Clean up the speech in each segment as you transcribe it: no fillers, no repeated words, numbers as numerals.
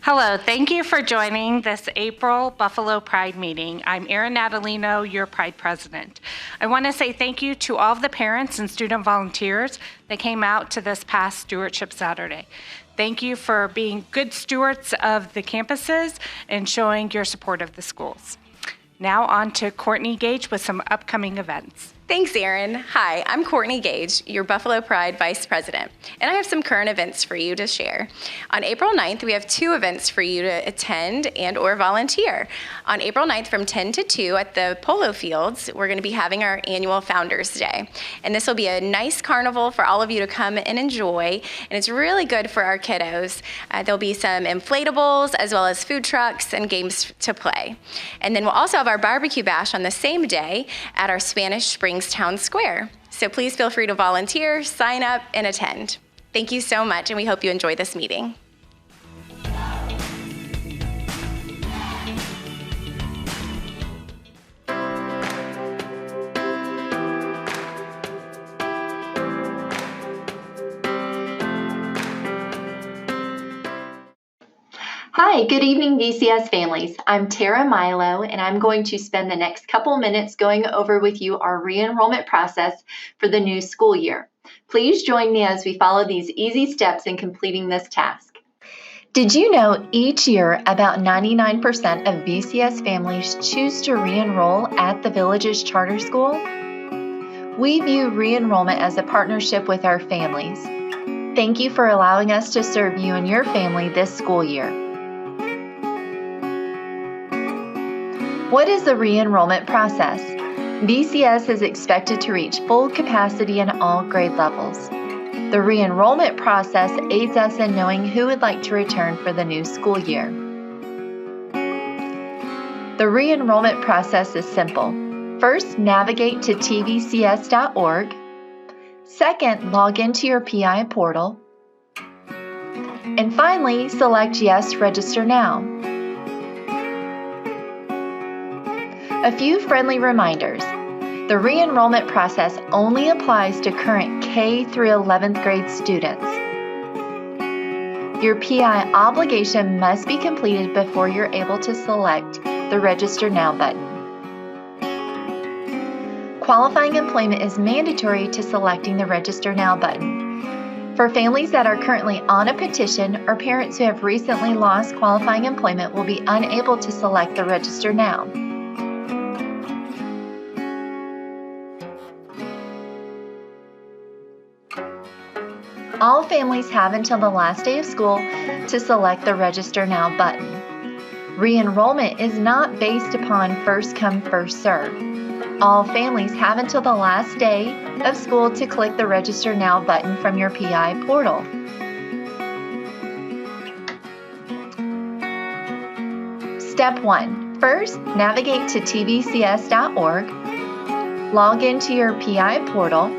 Hello, thank you for joining this April Buffalo Pride meeting. I'm Erin Natalino, your Pride President. I want to say thank you to all of the parents and student volunteers that came out to this past Stewardship Saturday. Thank you for being good stewards of the campuses and showing your support of the schools. Now on to Courtney Gage with some upcoming events. Thanks, Erin. Hi, I'm Courtney Gage, your Buffalo Pride Vice President, and I have some current events for you to share. On April 9th, we have 2 events for you to attend and or volunteer. On April 9th from 10 to 2 at the Polo Fields, we're going to be having our annual Founders Day. And this will be a nice carnival for all of you to come and enjoy, and it's really good for our kiddos. There'll be some inflatables as well as food trucks and games to play. And then we'll also have our barbecue bash on the same day at our Spanish Springs Town Square. So please feel free to volunteer, sign up, and attend. Thank you so much, and we hope you enjoy this meeting. Hi, good evening, VCS families. I'm Tara Milo, and I'm going to spend the next couple minutes going over with you our re-enrollment process for the new school year. Please join me as we follow these easy steps in completing this task. Did you know each year about 99% of VCS families choose to re-enroll at the Village's charter school? We view re-enrollment as a partnership with our families. Thank you for allowing us to serve you and your family this school year. What is the re-enrollment process? VCS is expected to reach full capacity in all grade levels. The re-enrollment process aids us in knowing who would like to return for the new school year. The re-enrollment process is simple. First, navigate to tvcs.org. Second, log into your PI portal. And finally, select Yes, Register Now. A few friendly reminders. The re-enrollment process only applies to current K through 11th grade students. Your PI obligation must be completed before you're able to select the Register Now button. Qualifying employment is mandatory to selecting the Register Now button. For families that are currently on a petition or parents who have recently lost qualifying employment will be unable to select the Register Now. All families have until the last day of school to select the Register Now button. Re-enrollment is not based upon first come, first serve. All families have until the last day of school to click the Register Now button from your PI portal. Step 1. First, navigate to tvcs.org, log into your PI portal.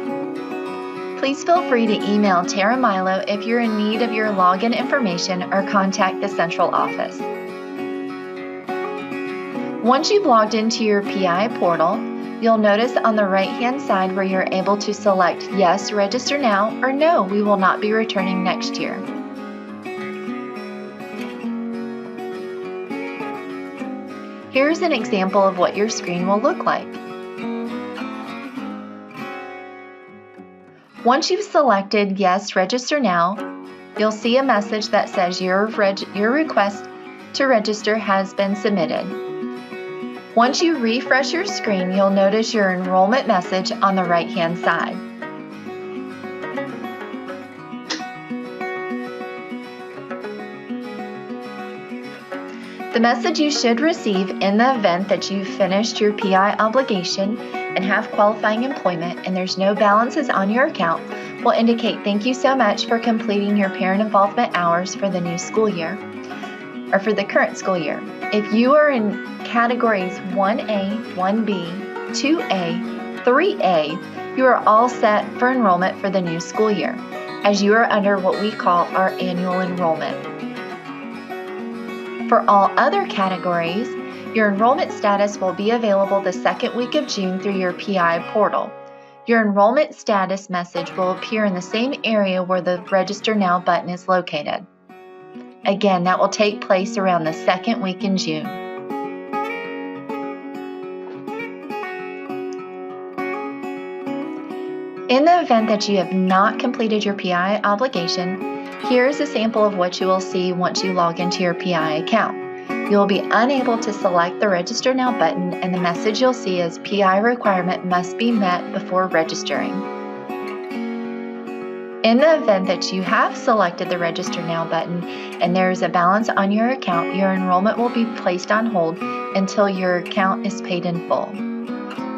Please feel free to email Tara Milo if you're in need of your login information or contact the central office. Once you've logged into your PI portal, you'll notice on the right-hand side where you're able to select Yes, Register Now, or No, we will not be returning next year. Here's an example of what your screen will look like. Once you've selected Yes, Register Now, you'll see a message that says your request to register has been submitted. Once you refresh your screen, you'll notice your enrollment message on the right-hand side. The message you should receive in the event that you've finished your PI obligation and have qualifying employment and there's no balances on your account will indicate thank you so much for completing your parent involvement hours for the new school year, or for the current school year. If you are in categories 1A, 1B, 2A, 3A, you are all set for enrollment for the new school year, as you are under what we call our annual enrollment. For all other categories, your enrollment status will be available the second week of June through your PI portal. Your enrollment status message will appear in the same area where the Register Now button is located. Again, that will take place around the second week in June. In the event that you have not completed your PI obligation, here is a sample of what you will see once you log into your PI account. You will be unable to select the Register Now button, and the message you'll see is PI requirement must be met before registering. In the event that you have selected the Register Now button and there is a balance on your account, your enrollment will be placed on hold until your account is paid in full.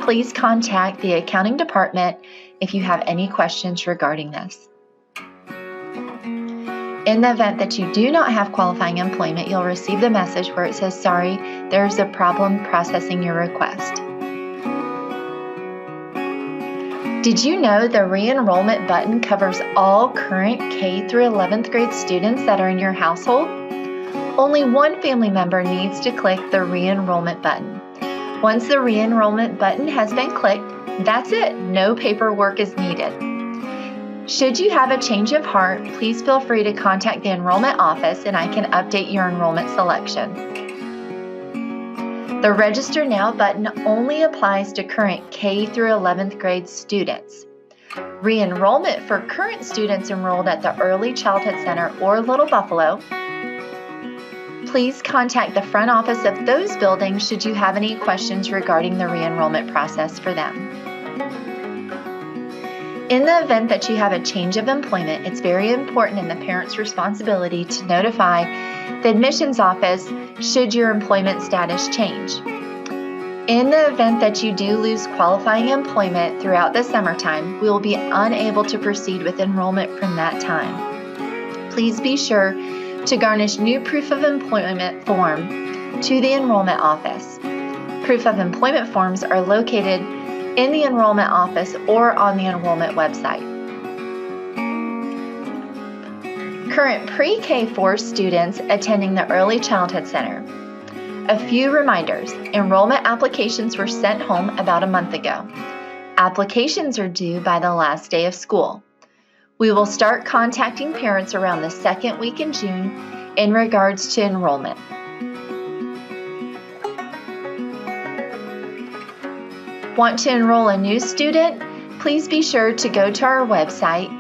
Please contact the accounting department if you have any questions regarding this. In the event that you do not have qualifying employment, you'll receive the message where it says, "Sorry, there's a problem processing your request." Did you know the Re-enrollment button covers all current K through 11th grade students that are in your household? Only one family member needs to click the Re-enrollment button. Once the Re-enrollment button has been clicked, that's it. No paperwork is needed. Should you have a change of heart, please feel free to contact the enrollment office and I can update your enrollment selection. The Register Now button only applies to current K through 11th grade students. Re-enrollment for current students enrolled at the Early Childhood Center or Little Buffalo, please contact the front office of those buildings should you have any questions regarding the re-enrollment process for them. In the event that you have a change of employment, it's very important and the parent's responsibility to notify the admissions office should your employment status change. In the event that you do lose qualifying employment throughout the summertime, we will be unable to proceed with enrollment from that time. Please be sure to garnish new proof of employment form to the enrollment office. Proof of employment forms are located in the enrollment office or on the enrollment website. Current pre-K4 students attending the Early Childhood Center. A few reminders. Enrollment applications were sent home about a month ago. Applications are due by the last day of school. We will start contacting parents around the second week in June in regards to enrollment. Want to enroll a new student? Please be sure to go to our website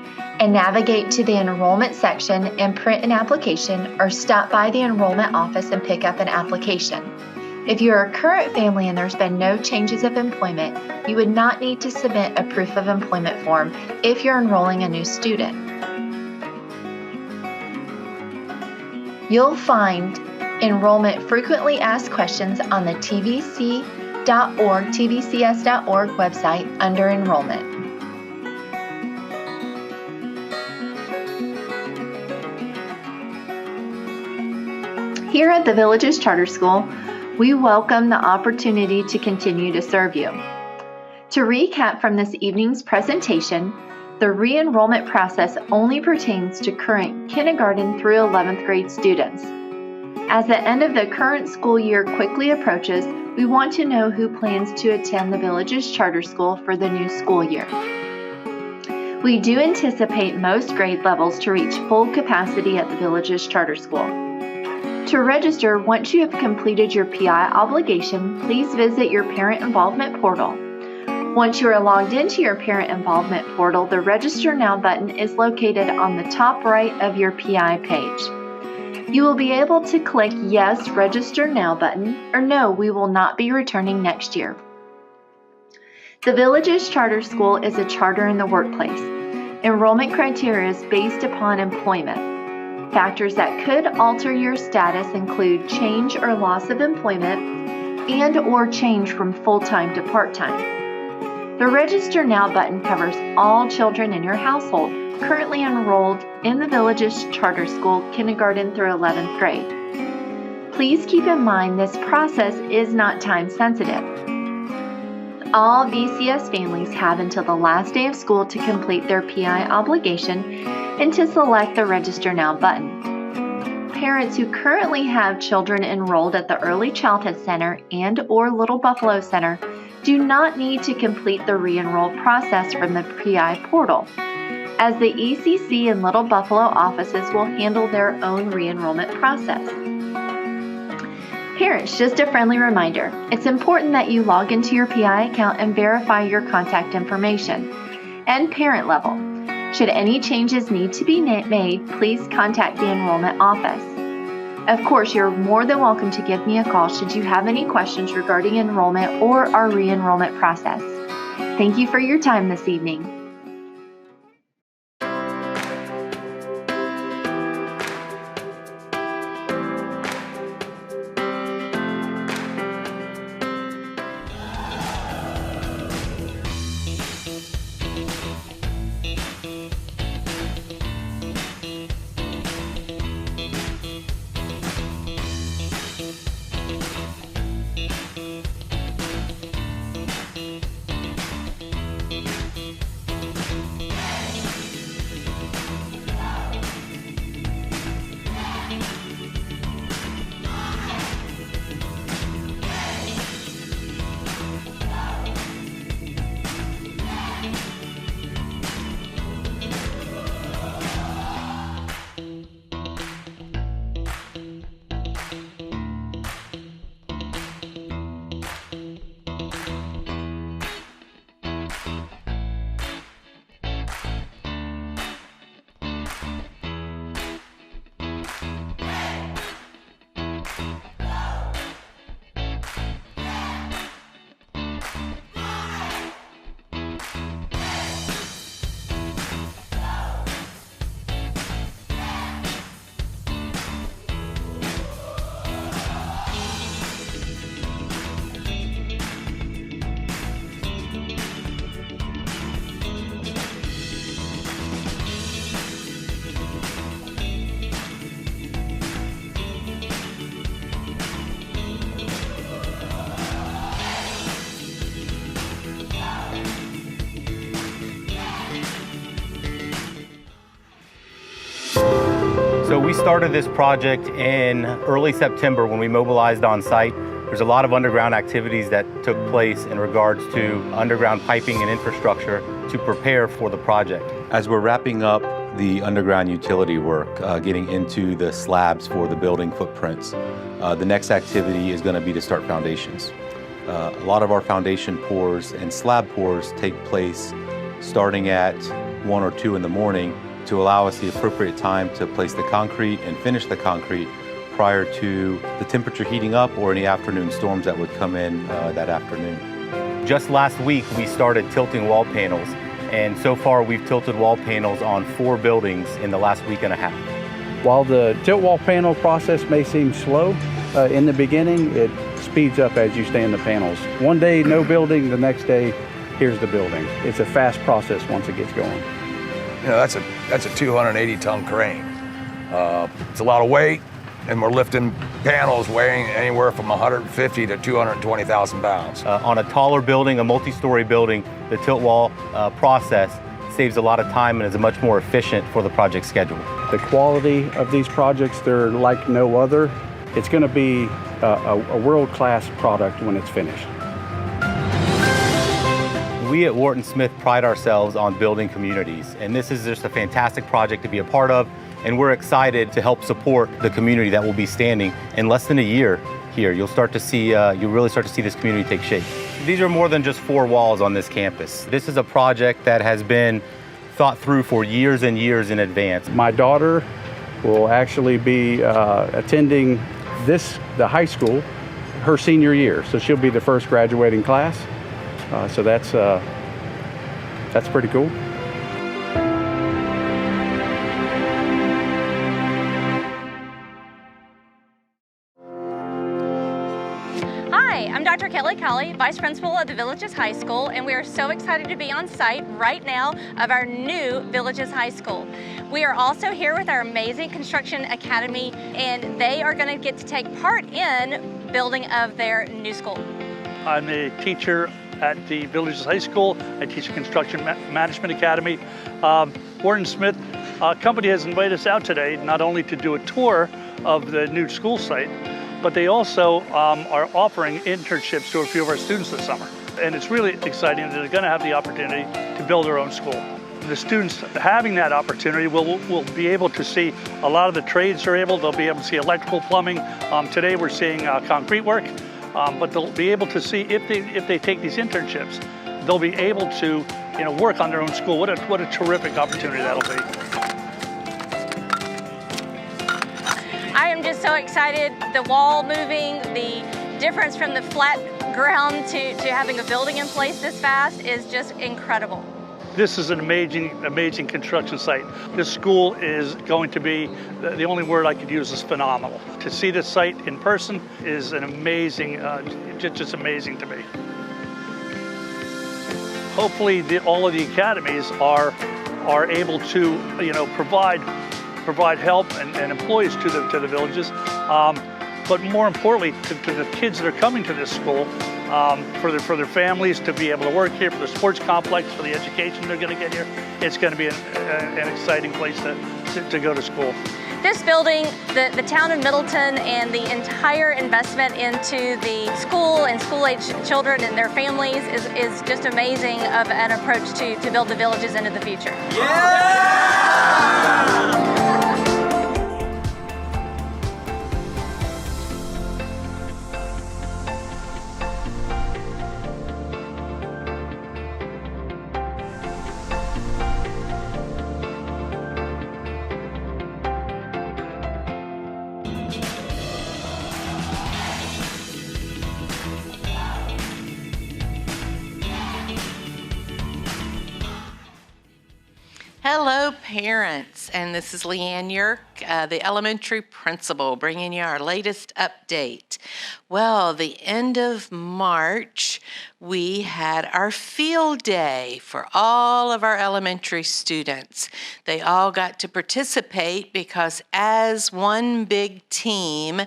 and navigate to the enrollment section and print an application or stop by the enrollment office and pick up an application. If you are a current family and there's been no changes of employment, you would not need to submit a proof of employment form if you're enrolling a new student. You'll find enrollment frequently asked questions on the tvcs.org website under enrollment. Here at the Villages Charter School, we welcome the opportunity to continue to serve you. To recap from this evening's presentation, the re-enrollment process only pertains to current kindergarten through 11th grade students. As the end of the current school year quickly approaches, we want to know who plans to attend the Villages Charter School for the new school year. We do anticipate most grade levels to reach full capacity at the Villages Charter School. To register, once you have completed your PI obligation, please visit your Parent Involvement portal. Once you are logged into your Parent Involvement portal, the Register Now button is located on the top right of your PI page. You will be able to click Yes, Register Now button, or No, we will not be returning next year. The Villages Charter School is a charter in the workplace. Enrollment criteria is based upon employment. Factors that could alter your status include change or loss of employment and/or change from full-time to part-time. The Register Now button covers all children in your household currently enrolled in the Villages Charter School kindergarten through 11th grade. Please keep in mind this process is not time sensitive. All VCS families have until the last day of school to complete their PI obligation and to select the Register Now button. Parents who currently have children enrolled at the Early Childhood Center and/or Little Buffalo Center do not need to complete the re-enroll process from the PI portal. as the ECC and Little Buffalo offices will handle their own re-enrollment process. Parents, just a friendly reminder, it's important that you log into your PI account and verify your contact information. And parent level, should any changes need to be made, please contact the enrollment office. Of course, you're more than welcome to give me a call should you have any questions regarding enrollment or our re-enrollment process. Thank you for your time this evening. So we started this project in early September when we mobilized on site. There's a lot of underground activities that took place in regards to underground piping and infrastructure to prepare for the project. As we're wrapping up the underground utility work, getting into the slabs for the building footprints, the next activity is going to be to start foundations. A lot of our foundation pours and slab pours take place starting at 1 or 2 in the morning to allow us the appropriate time to place the concrete and finish the concrete prior to the temperature heating up or any afternoon storms that would come in that afternoon. Just last week, we started tilting wall panels, and so far we've tilted wall panels on 4 buildings in the last week and a half. While the tilt wall panel process may seem slow in the beginning, it speeds up as you stay in the panels. One day, no building, the next day, here's the building. It's a fast process once it gets going. You know, that's a 280-ton crane. It's a lot of weight, and we're lifting panels weighing anywhere from 150 to 220,000 pounds. On a taller building, a multi-story building, the tilt wall process saves a lot of time and is much more efficient for the project schedule. The quality of these projects, they're like no other. It's going to be a world-class product when it's finished. We at Wharton Smith pride ourselves on building communities, and this is just a fantastic project to be a part of, and we're excited to help support the community that will be standing in less than a year here. You'll really start to see this community take shape. These are more than just 4 walls on this campus. This is a project that has been thought through for years and years in advance. My daughter will actually be attending the high school her senior year, so she'll be the first graduating class. So that's pretty cool. Hi, I'm Dr. Kelly Colley, Vice Principal of the Villages High School, and we are so excited to be on site right now of our new Villages High School. We are also here with our amazing Construction Academy, and they are going to get to take part in building of their new school. I'm a teacher at the Villages High School. I teach a Construction Management Academy. Wharton Smith company has invited us out today not only to do a tour of the new school site, but they also are offering internships to a few of our students this summer. And it's really exciting that they're going to have the opportunity to build their own school. the students having that opportunity will be able to see a lot of the trades they'll be able to see electrical, plumbing. Today we're seeing concrete work, but they'll be able to see if they take these internships, they'll be able to work on their own school. What a terrific opportunity that'll be. I am just so excited. The wall moving, the difference from the flat ground to having a building in place this fast is just incredible. This is an amazing construction site. This school is going to be, the only word I could use is phenomenal. To see this site in person is an amazing, just amazing to me. Hopefully all of the academies are able to provide help and employees to the villages, but more importantly to the kids that are coming to this school, for their families to be able to work here, for the sports complex, for the education they're going to get here. It's going to be an exciting place to go to school. This building, the town of Middleton, and the entire investment into the school and school-age children and their families is just amazing of an approach to build the villages into the future. Yeah! Hello, parents, and this is Leanne Yerk, the elementary principal, bringing you our latest update. Well, the end of March, we had our field day for all of our elementary students. They all got to participate because as one big team,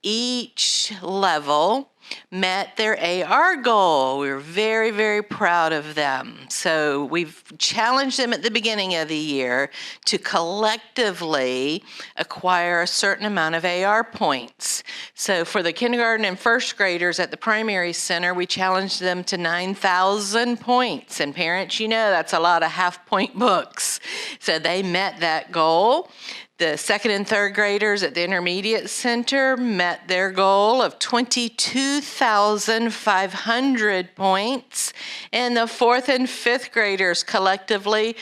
each level met their AR goal. We were very, very proud of them. So we've challenged them at the beginning of the year to collectively acquire a certain amount of AR points. So for the kindergarten and first graders at the primary center, we challenged them to 9,000 points. And parents, that's a lot of half-point books. So they met that goal. The second and third graders at the intermediate center met their goal of 22,500 points, and the fourth and fifth graders collectively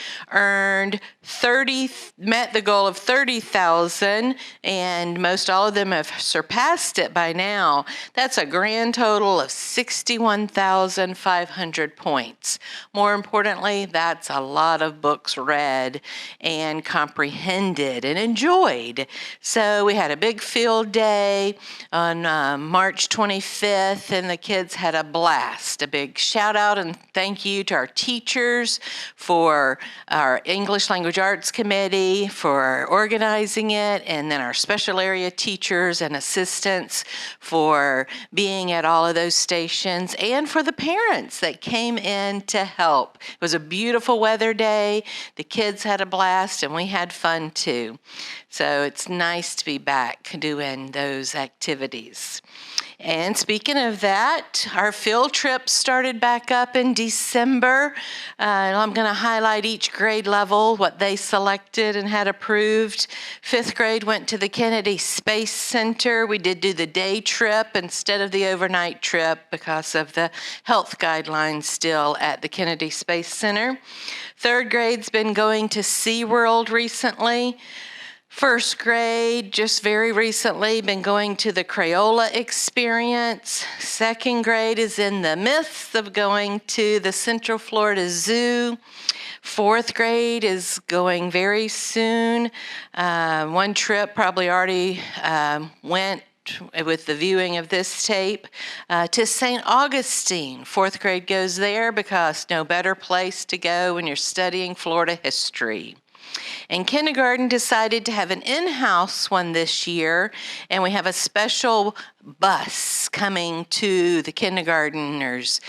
met the goal of 30,000, and most all of them have surpassed it by now. That's a grand total of 61,500 points. More importantly, that's a lot of books read and comprehended and enjoyed. So we had a big field day on March 25th, and the kids had a blast. A big shout out and thank you to our teachers, for our English Language Arts Committee for organizing it, and then our special area teachers and assistants for being at all of those stations, and for the parents that came in to help. It was a beautiful weather day. The kids had a blast, and we had fun too. So it's nice to be back doing those activities. And speaking of that, our field trip started back up in December. I'm going to highlight each grade level, what they selected and had approved. Fifth grade went to the Kennedy Space Center. We did do the day trip instead of the overnight trip because of the health guidelines still at the Kennedy Space Center. Third grade's been going to SeaWorld recently. First grade, just very recently, been going to the Crayola experience. Second grade is in the midst of going to the Central Florida Zoo. Fourth grade is going very soon. One trip probably already went with the viewing of this tape, to St. Augustine. Fourth grade goes there because no better place to go when you're studying Florida history. And kindergarten decided to have an in-house one this year, and we have a special bus coming to the kindergartners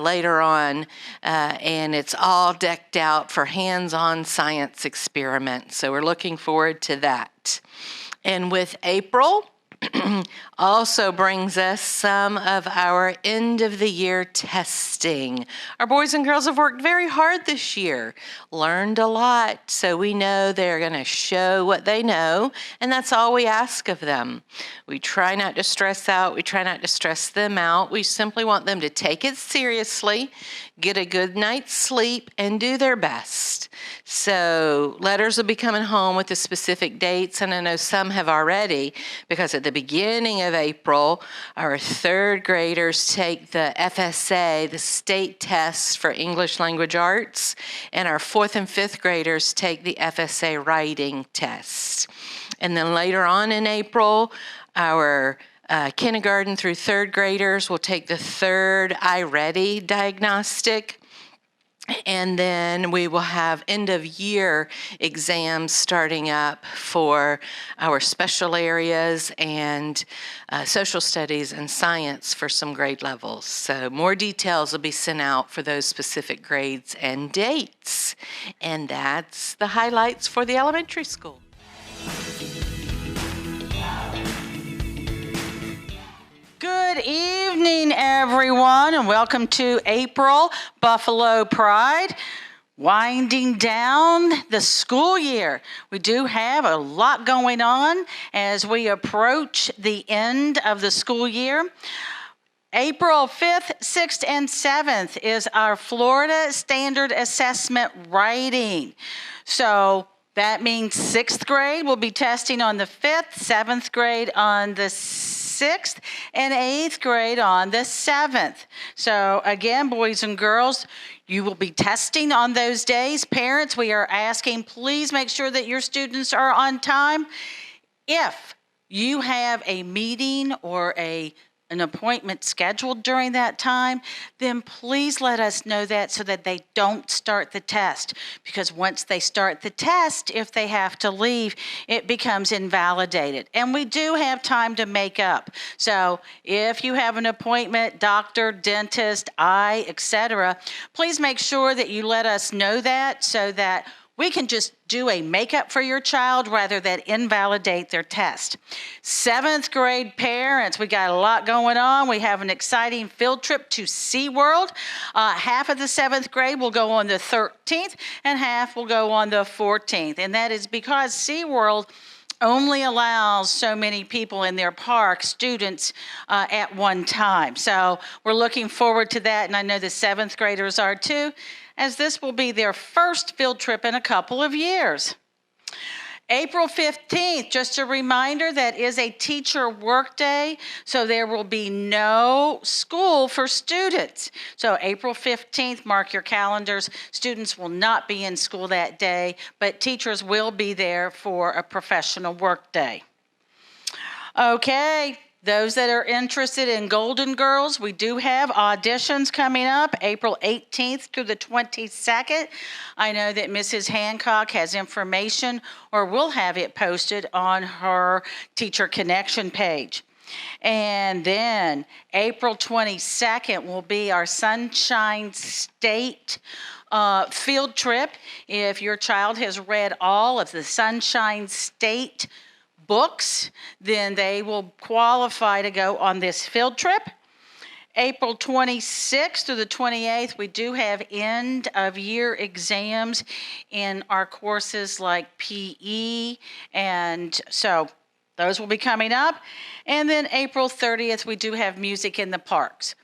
later on, and it's all decked out for hands-on science experiments. So we're looking forward to that. And with April, also brings us some of our end of the year testing. Our boys and girls have worked very hard this year, learned a lot, so we know they're going to show what they know, and that's all we ask of them. We try not to stress out, we try not to stress them out. We simply want them to take it seriously, get a good night's sleep, and do their best. So letters will be coming home with the specific dates, and I know some have already, because at the beginning of April, our third graders take the FSA, the state test for English language arts, and our fourth and fifth graders take the FSA writing test. And then later on in April, our kindergarten through third graders will take the third iReady diagnostic. And then we will have end of year exams starting up for our special areas and social studies and science for some grade levels. So more details will be sent out for those specific grades and dates. And that's the highlights for the elementary school. Good evening, everyone, and welcome to April Buffalo Pride. Winding down the school year. We do have a lot going on as we approach the end of the school year. April 5th, 6th, and 7th is our Florida Standard Assessment writing. So that means 6th grade will be testing on the 5th, 7th grade on the 6th, and 8th grade on the 7th. So again, boys and girls, you will be testing on those days. Parents, we are asking, please make sure that your students are on time. If you have a meeting or an appointment scheduled during that time, then please let us know that so that they don't start the test. Because once they start the test, if they have to leave, it becomes invalidated. And we do have time to make up. So if you have an appointment, doctor, dentist, eye, etc., please make sure that you let us know that so that we can just do a makeup for your child rather than invalidate their test. 7th grade parents, we got a lot going on. We have an exciting field trip to SeaWorld. Half of the 7th grade will go on the 13th and half will go on the 14th. And that is because SeaWorld only allows so many people in their park, students, at one time. So we're looking forward to that, and I know the 7th graders are too, as this will be their first field trip in a couple of years. April 15th, just a reminder, that is a teacher workday, so there will be no school for students. So April 15th, mark your calendars. Students will not be in school that day, but teachers will be there for a professional workday. Okay. Those that are interested in Golden Girls, we do have auditions coming up April 18th through the 22nd. I know that Mrs. Hancock has information or will have it posted on her Teacher Connection page. And then April 22nd will be our Sunshine State field trip. If your child has read all of the Sunshine State books, then they will qualify to go on this field trip. April 26th through the 28th, we do have end of year exams in our courses like PE, and so those will be coming up. And then April 30th, we do have music in the parks.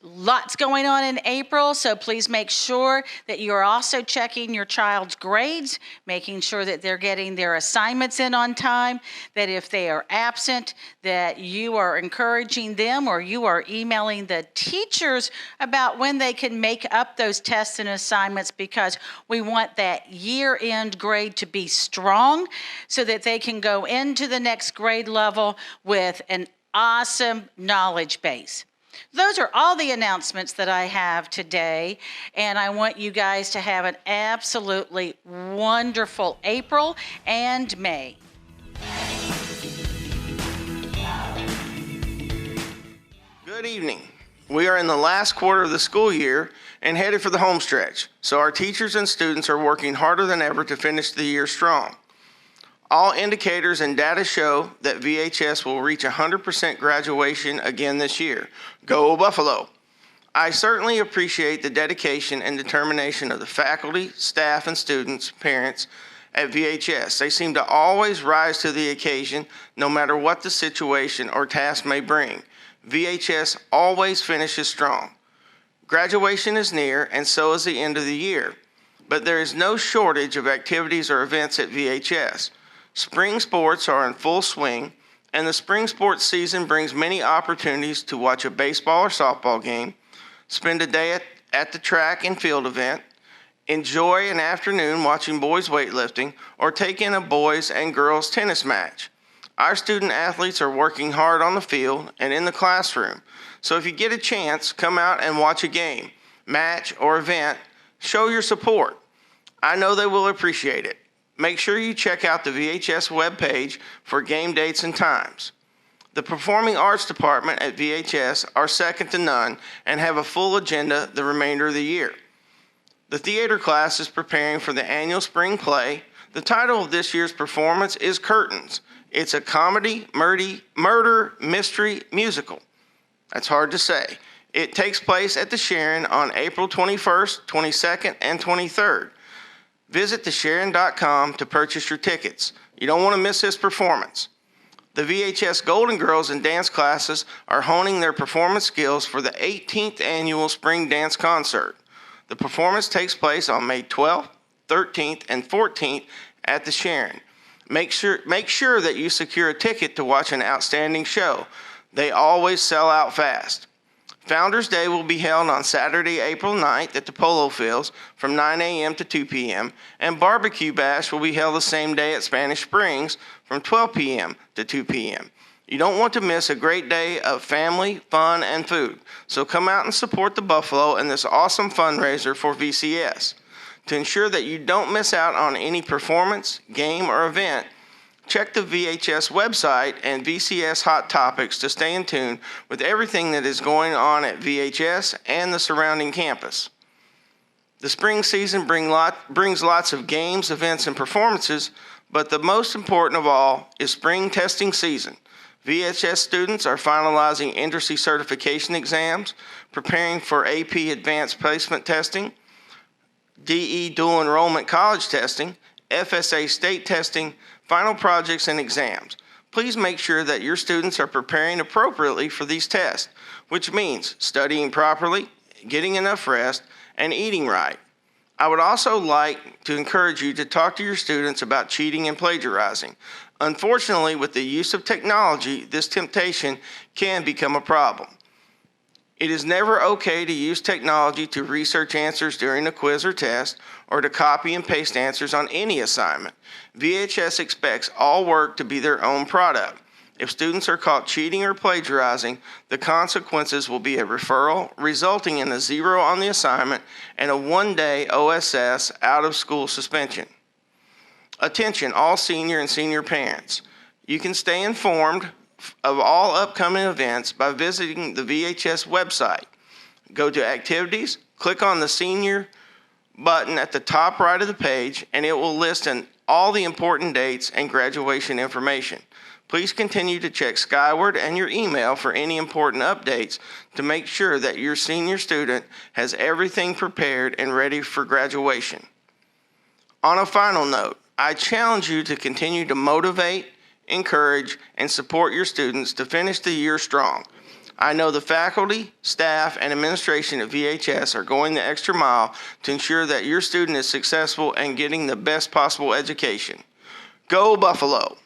Lots going on in April, so please make sure that you are also checking your child's grades, making sure that they're getting their assignments in on time, that if they are absent, that you are encouraging them or you are emailing the teachers about when they can make up those tests and assignments, because we want that year-end grade to be strong so that they can go into the next grade level with an awesome knowledge base. Those are all the announcements that I have today, and I want you guys to have an absolutely wonderful April and May. Good evening. We are in the last quarter of the school year and headed for the home stretch, so our teachers and students are working harder than ever to finish the year strong. All indicators and data show that VHS will reach 100% graduation again this year. Go Buffalo! I certainly appreciate the dedication and determination of the faculty, staff, and students, parents at VHS. They seem to always rise to the occasion no matter what the situation or task may bring. VHS always finishes strong. Graduation is near, and so is the end of the year. But there is no shortage of activities or events at VHS. Spring sports are in full swing, and the spring sports season brings many opportunities to watch a baseball or softball game, spend a day at the track and field event, enjoy an afternoon watching boys weightlifting, or take in a boys and girls tennis match. Our student athletes are working hard on the field and in the classroom, so if you get a chance, come out and watch a game, match, or event. Show your support. I know they will appreciate it. Make sure you check out the VHS webpage for game dates and times. The Performing Arts Department at VHS are second to none and have a full agenda the remainder of the year. The theater class is preparing for the annual spring play. The title of this year's performance is Curtains. It's a comedy, murder, mystery musical. That's hard to say. It takes place at the Sharon on April 21st, 22nd, and 23rd. Visit thesharon.com to purchase your tickets. You don't want to miss this performance. The VHS Golden Girls and dance classes are honing their performance skills for the 18th annual Spring Dance Concert. The performance takes place on May 12th, 13th, and 14th at the Sharon. Make sure that you secure a ticket to watch an outstanding show. They always sell out fast. Founders Day will be held on Saturday, April 9th at the Polo Fields from 9 a.m. to 2 p.m., and Barbecue Bash will be held the same day at Spanish Springs from 12 p.m. to 2 p.m. You don't want to miss a great day of family, fun, and food, so come out and support the Buffalo and this awesome fundraiser for VCS. To ensure that you don't miss out on any performance, game, or event, check the VHS website and VCS Hot Topics to stay in tune with everything that is going on at VHS and the surrounding campus. The spring season brings lots of games, events, and performances, but the most important of all is spring testing season. VHS students are finalizing industry certification exams, preparing for AP Advanced Placement Testing, DE Dual Enrollment College Testing, FSA State Testing, final projects, and exams. Please make sure that your students are preparing appropriately for these tests, which means studying properly, getting enough rest, and eating right. I would also like to encourage you to talk to your students about cheating and plagiarizing. Unfortunately, with the use of technology, this temptation can become a problem. It is never okay to use technology to research answers during a quiz or test, or to copy and paste answers on any assignment. VHS expects all work to be their own product. If students are caught cheating or plagiarizing, the consequences will be a referral, resulting in a 0 on the assignment and a 1-day OSS out-of-school suspension. Attention, all senior and senior parents. You can stay informed of all upcoming events by visiting the VHS website. Go to Activities, click on the Senior button at the top right of the page, and it will list all the important dates and graduation information. Please continue to check Skyward and your email for any important updates to make sure that your senior student has everything prepared and ready for graduation. On a final note, I challenge you to continue to motivate, encourage, and support your students to finish the year strong. I know the faculty, staff, and administration at VHS are going the extra mile to ensure that your student is successful and getting the best possible education. Go Buffalo!